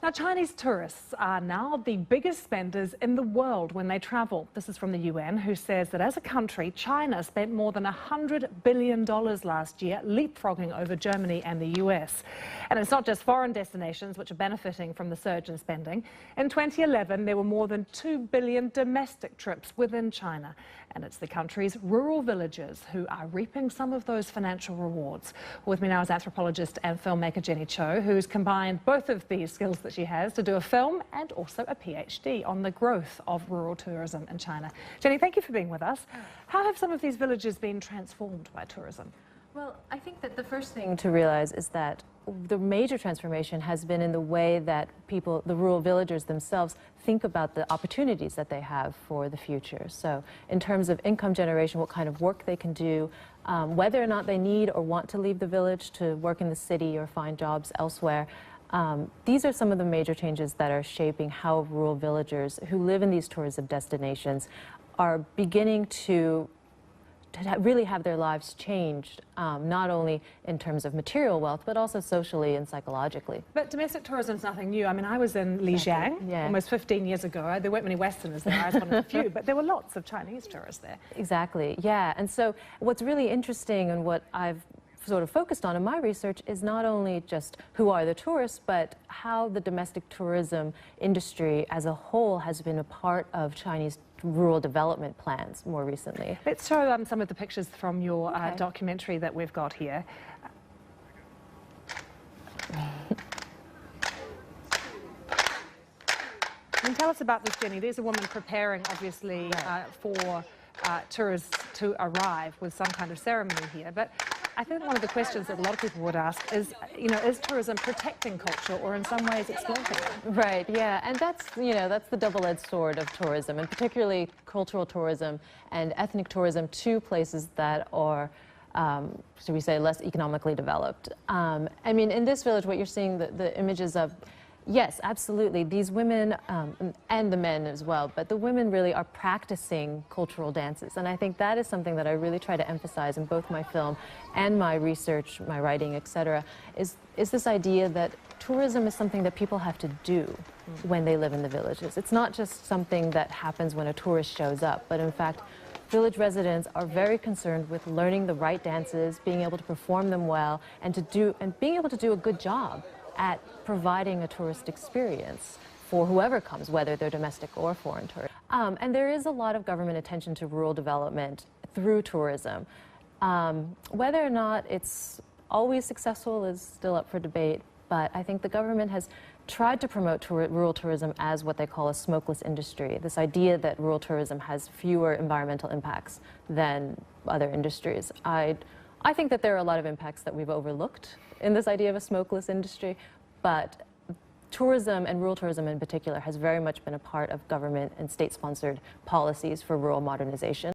Now, Chinese tourists are now the biggest spenders in the world when they travel. This is from the UN, who says that as a country, China spent more than $100 billion last year, leapfrogging over Germany and the US. And it's not just foreign destinations which are benefiting from the surge in spending. In 2011, there were more than 2 billion domestic trips within China. And it's the country's rural villagers who are reaping some of those financial rewards. With me now is anthropologist and filmmaker Jenny Cho, who's combined both of these skills that she has to do a film and also a PhD on the growth of rural tourism in China. Jenny, thank you for being with us. How have some of these villages been transformed by tourism? Well, I think that the first thing to realize is that the major transformation has been in the way that people, the rural villagers themselves, think about the opportunities that they have for the future. So in terms of income generation, what kind of work they can do, whether or not they need or want to leave the village to work in the city or find jobs elsewhere. These are some of the major changes that are shaping how rural villagers who live in these tourism destinations are beginning to really have their lives changed, not only in terms of material wealth, but also socially and psychologically. But domestic tourism is nothing new. I mean, I was in Lijiang almost 15 years ago. There weren't many Westerners there. I was one of the few, but there were lots of Chinese tourists there. Exactly, yeah. And so what's really interesting and what I've sort of focused on in my research is not only just who are the tourists, but how the domestic tourism industry as a whole has been a part of Chinese rural development plans more recently. Let's show some of the pictures from your documentary that we've got here. And tell us about this, Jenny. There's a woman preparing, obviously, for tourists to arrive with some kind of ceremony here. But I think one of the questions that a lot of people would ask is, is tourism protecting culture or in some ways exploiting it? Right, yeah, and that's, that's the double-edged sword of tourism, and particularly cultural tourism and ethnic tourism, two places that are, should we say, less economically developed. I mean, in this village, what you're seeing, the images of, yes, absolutely. These women, and the men as well, but the women really are practicing cultural dances. And I think that is something that I really try to emphasize in both my film and my research, my writing, etc., is this idea that tourism is something that people have to do when they live in the villages. It's not just something that happens when a tourist shows up, but in fact, village residents are very concerned with learning the right dances, being able to perform them well, and being able to do a good job at providing a tourist experience for whoever comes, whether they're domestic or foreign tourists. And there is a lot of government attention to rural development through tourism. Whether or not it's always successful is still up for debate, but I think the government has tried to promote rural tourism as what they call a smokeless industry, this idea that rural tourism has fewer environmental impacts than other industries. I think that there are a lot of impacts that we've overlooked in this idea of a smokeless industry, but tourism and rural tourism in particular has very much been a part of government and state-sponsored policies for rural modernization.